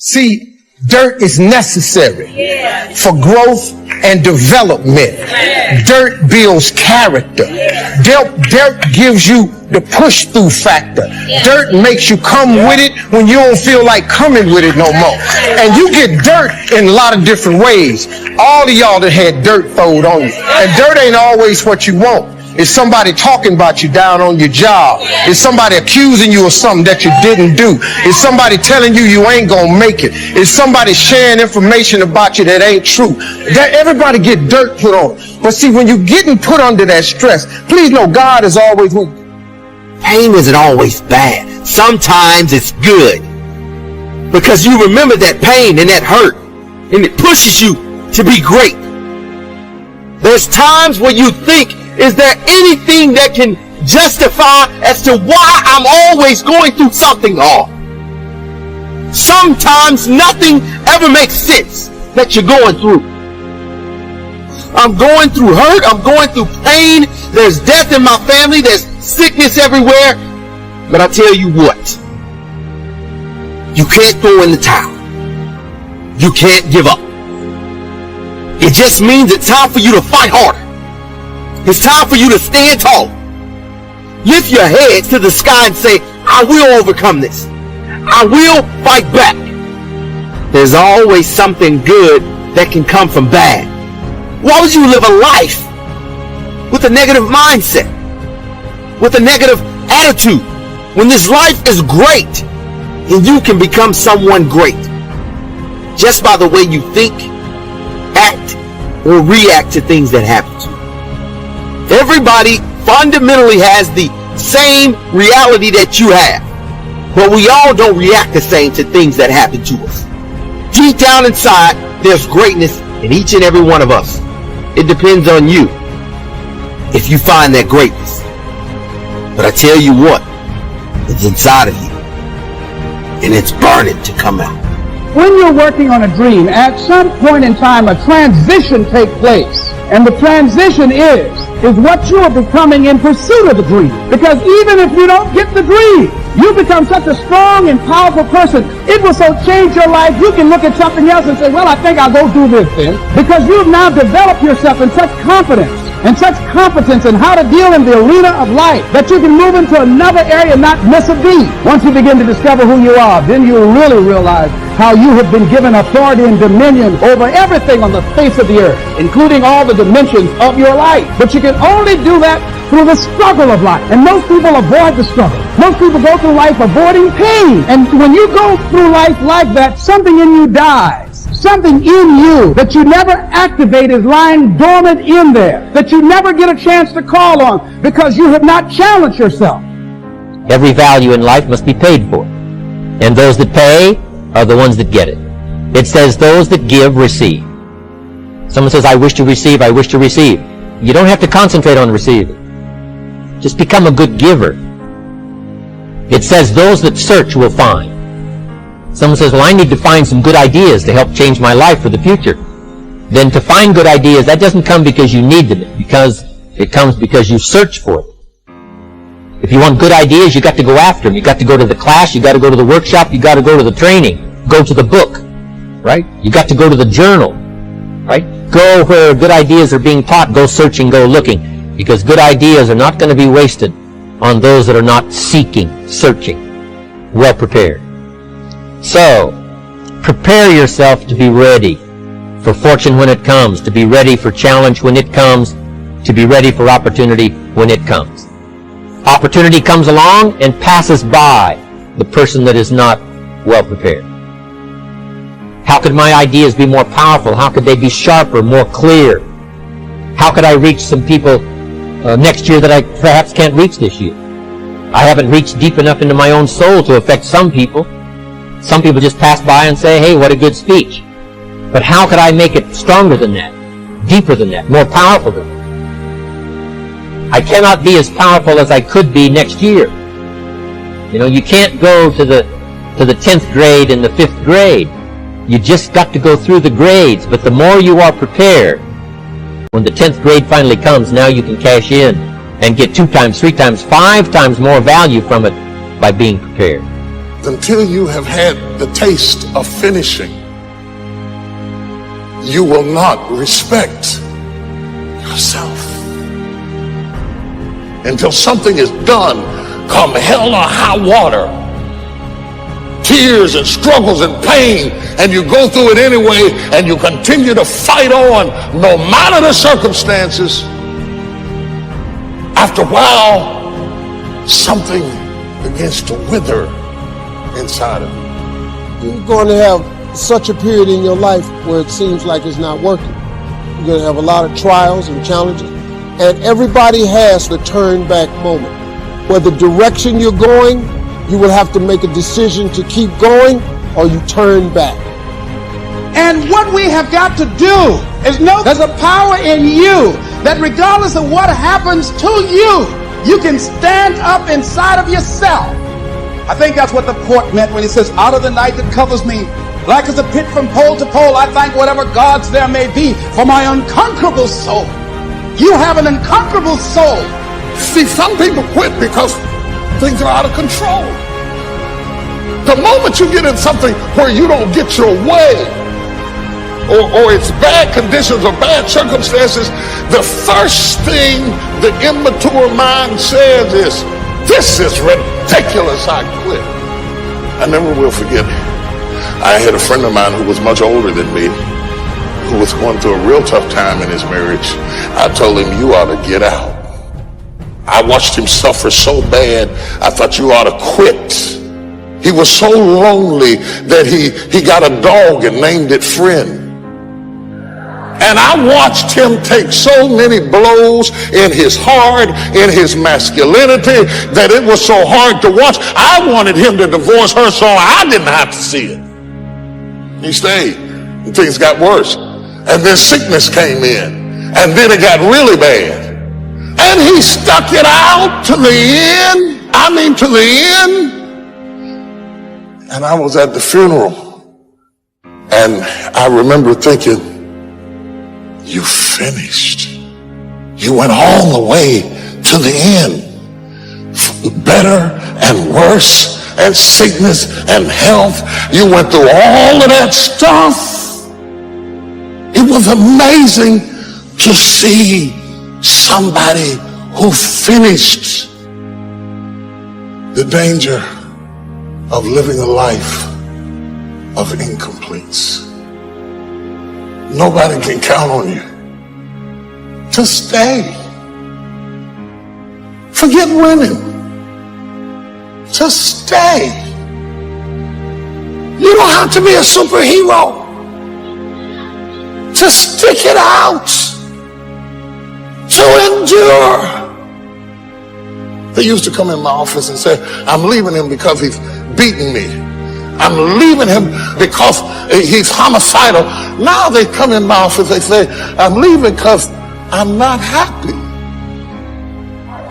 See, dirt is necessary for growth and development. Dirt builds character. Dirt gives you the push-through factor. Dirt makes you come with it when you don't feel like coming with it no more. And you get dirt in a lot of different ways. All of y'all that had dirt throwed on you. And dirt ain't always what you want. It's somebody talking about you down on your job. It's somebody accusing you of something that you didn't do. It's somebody telling you ain't gonna make it. It's somebody sharing information about you that ain't true. That everybody get dirt put on. But see, when you're getting put under that stress, please know God is always with you. Pain isn't always bad. Sometimes it's good. Because you remember that pain and that hurt. And it pushes you to be great. There's times where you think, is there anything that can justify as to why I'm always going through something hard? Sometimes nothing ever makes sense that you're going through. I'm going through hurt. I'm going through pain. There's death in my family. There's sickness everywhere. But I tell you what, you can't throw in the towel. You can't give up. It just means it's time for you to fight harder. It's time for you to stand tall. Lift your head to the sky and say, I will overcome this. I will fight back. There's always something good that can come from bad. Why would you live a life with a negative mindset, with a negative attitude, when this life is great and you can become someone great just by the way you think, act, or react to things that happen to you? Everybody fundamentally has the same reality that you have, but we all don't react the same to things that happen to us. Deep down inside, there's greatness in each and every one of us. It depends on you if you find that greatness. But I tell you what, it's inside of you, and it's burning to come out. When you're working on a dream, at some point in time, a transition takes place. And the transition is what you are becoming in pursuit of the dream. Because even if you don't get the dream, you become such a strong and powerful person. It will so change your life, you can look at something else and say, well, I think I'll go do this then. Because you've now developed yourself in such confidence and such competence in how to deal in the arena of life that you can move into another area and not miss a beat. Once you begin to discover who you are, then you'll really realize how you have been given authority and dominion over everything on the face of the earth, including all the dimensions of your life. But you can only do that through the struggle of life. And most people avoid the struggle. Most people go through life avoiding pain. And when you go through life like that, something in you dies. Something in you that you never activate is lying dormant in there, that you never get a chance to call on because you have not challenged yourself. Every value in life must be paid for. And those that pay are the ones that get it. It says those that give, receive. Someone says, I wish to receive, I wish to receive. You don't have to concentrate on receiving. Just become a good giver. It says those that search will find. Someone says, well, I need to find some good ideas to help change my life for the future. Then to find good ideas, that doesn't come because you need them, because it comes because you search for it. If you want good ideas, you got to go after them. You got to go to the class, you got to go to the workshop, you got to go to the training, go to the book, right? You got to go to the journal, right? Go where good ideas are being taught, go searching, go looking, because good ideas are not going to be wasted on those that are not seeking, searching, well prepared. So, prepare yourself to be ready for fortune when it comes, to be ready for challenge when it comes, to be ready for opportunity when it comes. Opportunity comes along and passes by the person that is not well prepared. How could my ideas be more powerful? How could they be sharper, more clear? How could I reach some people next year that I perhaps can't reach this year? I haven't reached deep enough into my own soul to affect some people. Some people just pass by and say, hey, what a good speech. But how could I make it stronger than that, deeper than that, more powerful than that? I cannot be as powerful as I could be next year. You know, you can't go to the 10th grade and the 5th grade. You just got to go through the grades. But the more you are prepared, when the 10th grade finally comes, now you can cash in and get 2 times, 3 times, 5 times more value from it by being prepared. until you have had the taste of finishing, you will not respect yourself. Until something is done, come hell or high water, tears and struggles and pain, and you go through it anyway, and you continue to fight on no matter the circumstances, after a while, something begins to wither inside of you. You're going to have such a period in your life where it seems like it's not working. You're going to have a lot of trials and challenges, and everybody has the turn back moment. Where the direction you're going, you will have to make a decision to keep going or you turn back. And what we have got to do is know there's a power in you that regardless of what happens to you, you can stand up inside of yourself. I think that's what the poet meant when he says, out of the night that covers me, like as a pit from pole to pole, I thank whatever gods there may be for my unconquerable soul. You have an unconquerable soul. See, some people quit because things are out of control. The moment you get in something where you don't get your way, or it's bad conditions or bad circumstances, the first thing the immature mind says is, this is ridiculous, I quit. I never will forget. I had a friend of mine who was much older than me, who was going through a real tough time in his marriage. I told him, you ought to get out. I watched him suffer so bad, I thought you ought to quit. He was so lonely that he got a dog and named it Friend. And I watched him take so many blows in his heart, in his masculinity, that it was so hard to watch. I wanted him to divorce her so I didn't have to see it. He stayed, and things got worse. And then sickness came in, and then it got really bad. And he stuck it out to the end. I mean, to the end. And I was at the funeral, and I remember thinking, you finished. You went all the way to the end. Better and worse, and sickness and health. You went through all of that stuff. It was amazing to see somebody who finished. The danger of living a life of incompletes. Nobody can count on you to stay. Forget winning. Just stay. You don't have to be a superhero. Just stick it out. To endure. They used to come in my office and say, I'm leaving him because he's beating me. I'm leaving him because he's homicidal. Now they come in my office, they say, I'm leaving because I'm not happy.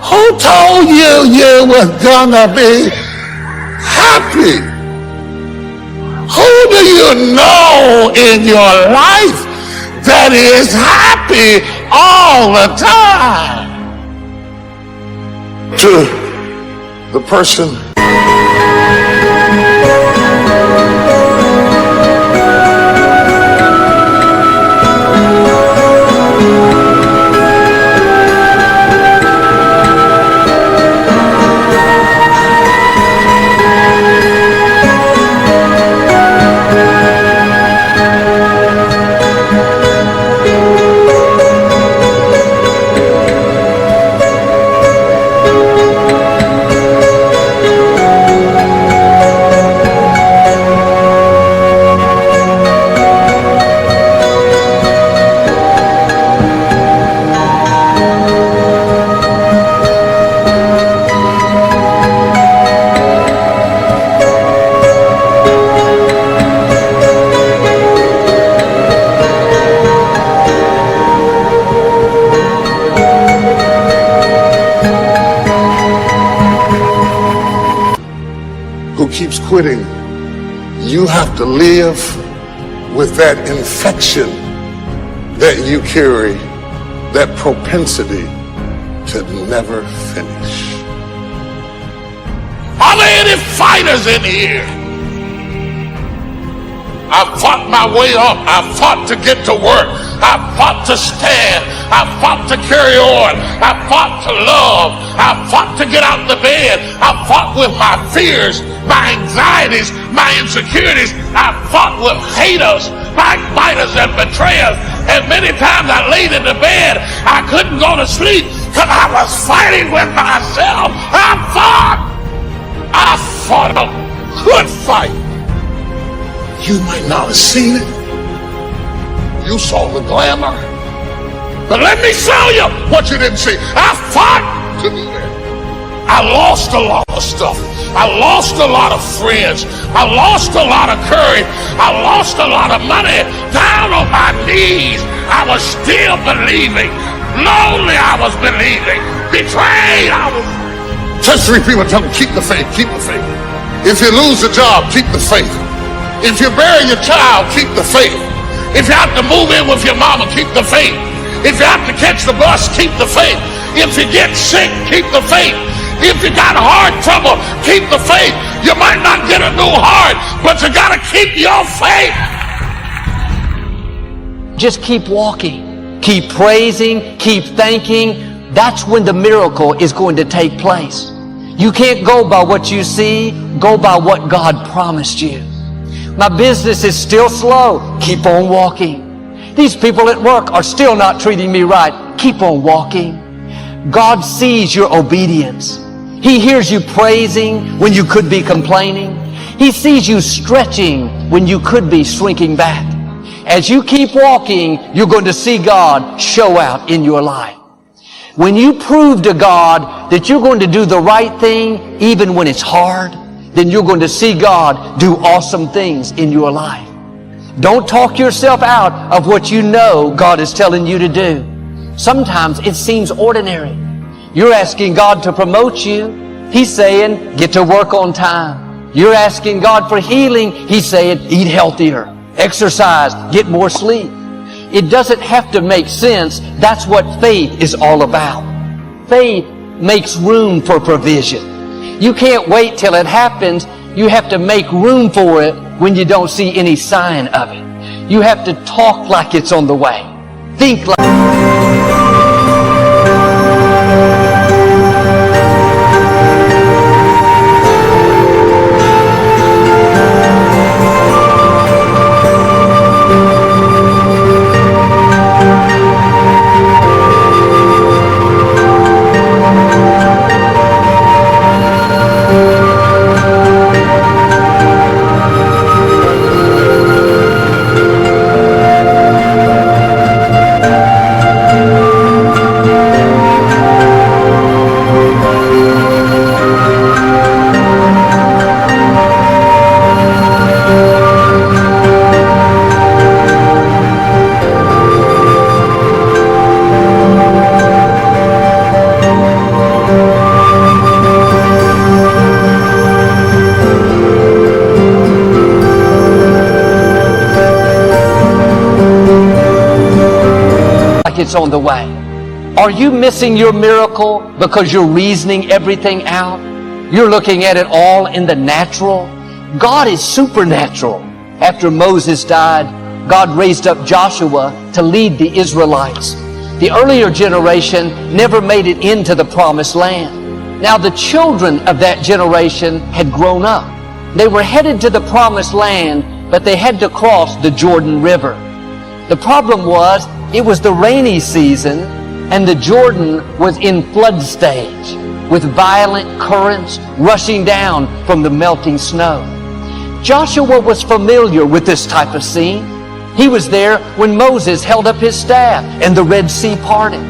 Who told you you were gonna be happy? Who do you know in your life that is happy all the time? To the person keeps quitting, you have to live with that infection that you carry, that propensity to never finish. Are there any fighters in here? I fought my way up. I fought to get to work. I fought to stand. I fought to carry on. I fought to love. I fought to get out the bed. I fought with my fears, my anxieties, my insecurities. I fought with haters, backbiters, and betrayers. And many times I laid in the bed, I couldn't go to sleep because I was fighting with myself. I fought a good fight. You might not have seen it. You saw the glamour. But let me show you what you didn't see. I fought to do that. I lost a lot of stuff. I lost a lot of friends. I lost a lot of courage. I lost a lot of money. Down on my knees, I was still believing. Lonely, I was believing. Betrayed, I was. Touch 3 people, tell them, keep the faith, keep the faith. If you lose a job, keep the faith. If you bury your child, keep the faith. If you have to move in with your mama, keep the faith. If you have to catch the bus, keep the faith. If you get sick, keep the faith. If you got heart trouble, keep the faith. You might not get a new heart, but you got to keep your faith. Just keep walking. Keep praising. Keep thanking. That's when the miracle is going to take place. You can't go by what you see. Go by what God promised you. My business is still slow. Keep on walking. These people at work are still not treating me right. Keep on walking. God sees your obedience. He hears you praising when you could be complaining. He sees you stretching when you could be shrinking back. As you keep walking, you're going to see God show out in your life. When you prove to God that you're going to do the right thing even when it's hard, then you're going to see God do awesome things in your life. Don't talk yourself out of what you know God is telling you to do. Sometimes it seems ordinary. You're asking God to promote you. He's saying, get to work on time. You're asking God for healing. He's saying, eat healthier, exercise, get more sleep. It doesn't have to make sense. That's what faith is all about. Faith makes room for provision. You can't wait till it happens. You have to make room for it when you don't see any sign of it. You have to talk like it's on the way. Think like... It's on the way. Are you missing your miracle because you're reasoning everything out? You're looking at it all in the natural? God is supernatural. After Moses died, God raised up Joshua to lead the Israelites. The earlier generation never made it into the promised land. Now the children of that generation had grown up. They were headed to the promised land, but they had to cross the Jordan River. The problem was, it was the rainy season, and the Jordan was in flood stage, with violent currents rushing down from the melting snow. Joshua was familiar with this type of scene. He was there when Moses held up his staff and the Red Sea parted.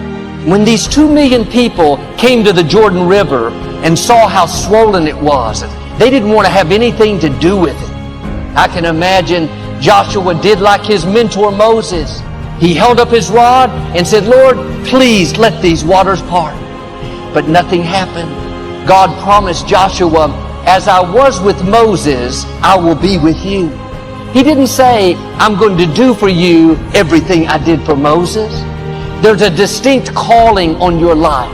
When these 2 million people came to the Jordan River and saw how swollen it was, they didn't want to have anything to do with it. I can imagine Joshua did like his mentor Moses. He held up his rod and said, Lord, please let these waters part. But nothing happened. God promised Joshua, as I was with Moses, I will be with you. He didn't say, I'm going to do for you everything I did for Moses. There's a distinct calling on your life.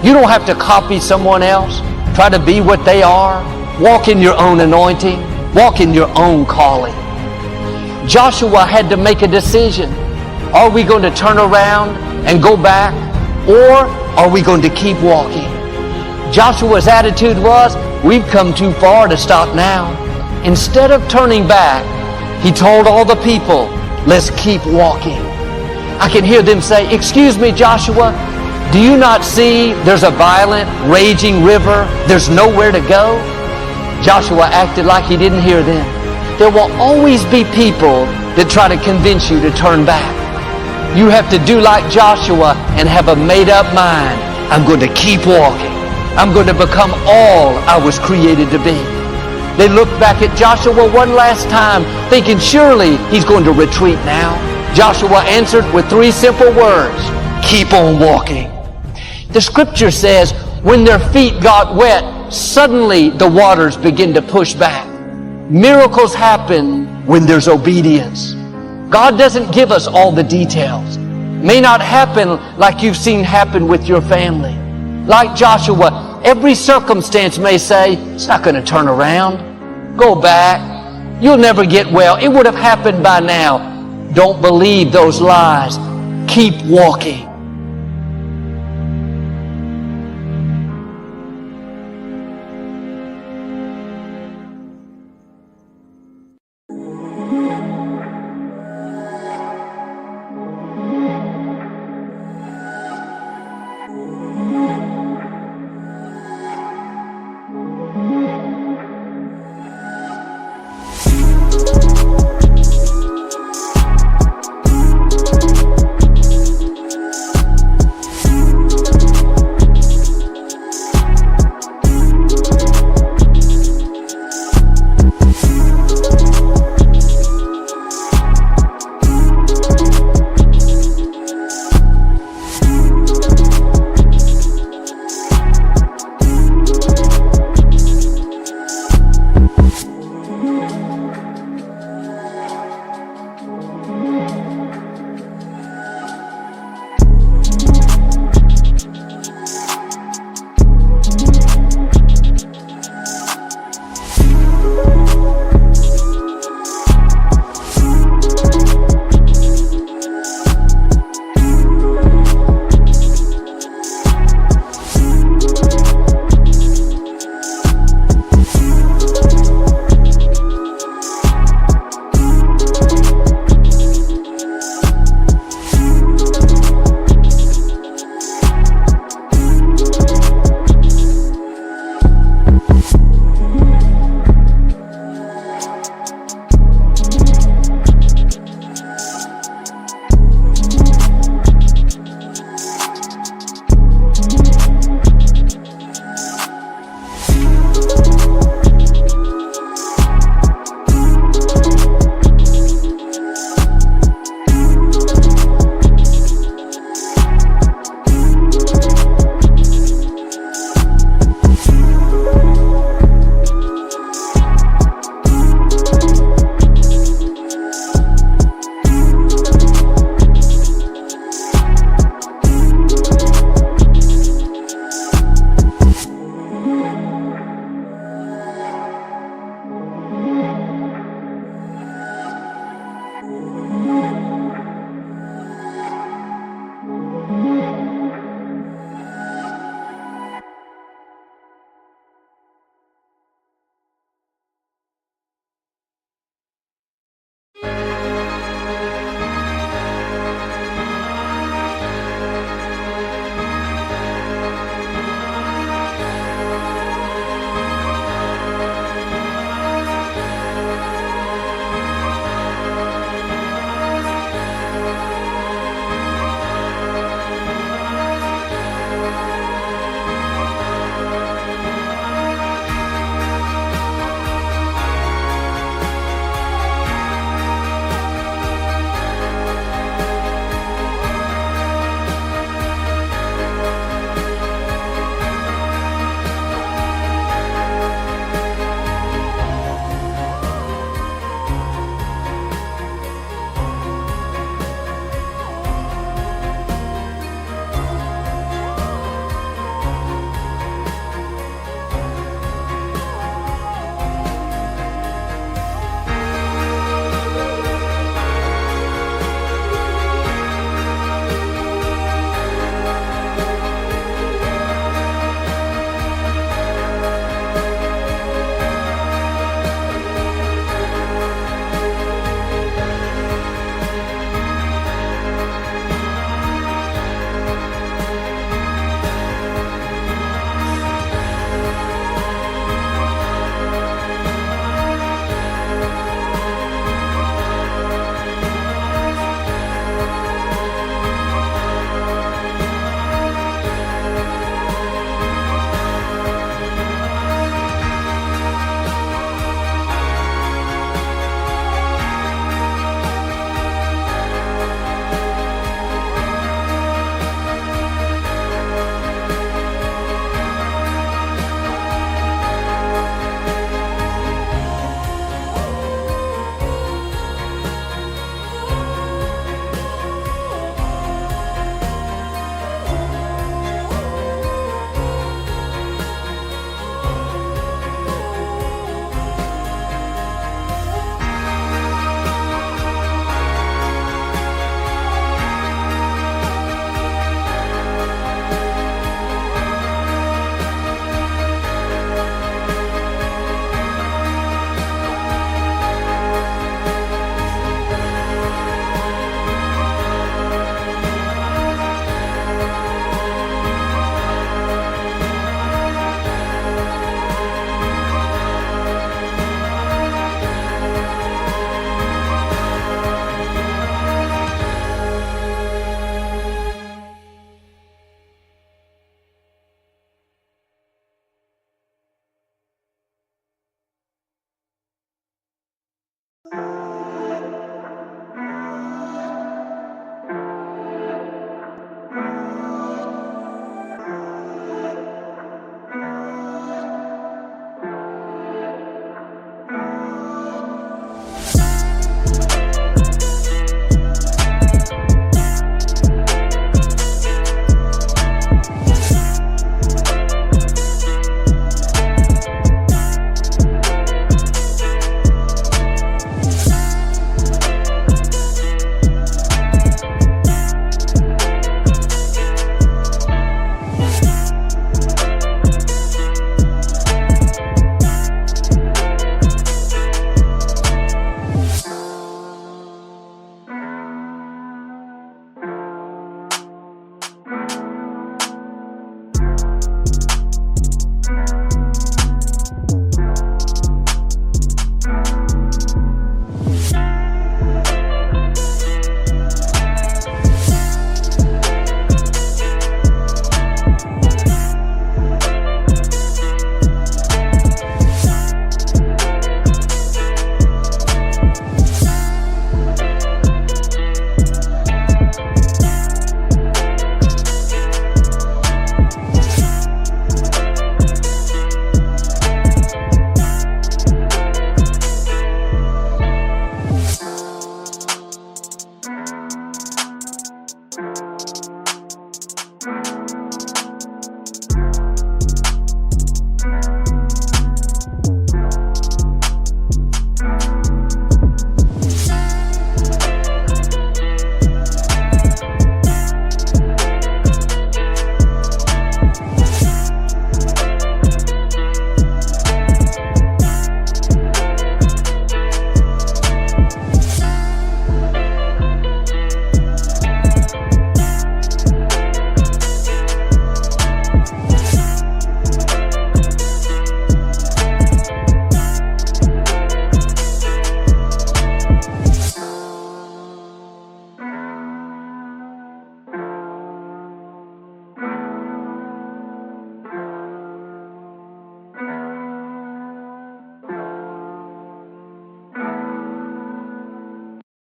You don't have to copy someone else, try to be what they are. Walk in your own anointing. Walk in your own calling. Joshua had to make a decision. Are we going to turn around and go back, or are we going to keep walking? Joshua's attitude was, we've come too far to stop now. Instead of turning back, he told all the people, let's keep walking. I can hear them say, excuse me, Joshua, do you not see there's a violent, raging river? There's nowhere to go? Joshua acted like he didn't hear them. There will always be people that try to convince you to turn back. You have to do like Joshua and have a made-up mind. I'm going to keep walking. I'm going to become all I was created to be. They looked back at Joshua one last time, thinking surely he's going to retreat now. Joshua answered with 3 simple words, keep on walking. The scripture says, when their feet got wet, suddenly the waters begin to push back. Miracles happen when there's obedience. God doesn't give us all the details. May not happen like you've seen happen with your family. Like Joshua, every circumstance may say, it's not going to turn around. Go back. You'll never get well. It would have happened by now. Don't believe those lies. Keep walking.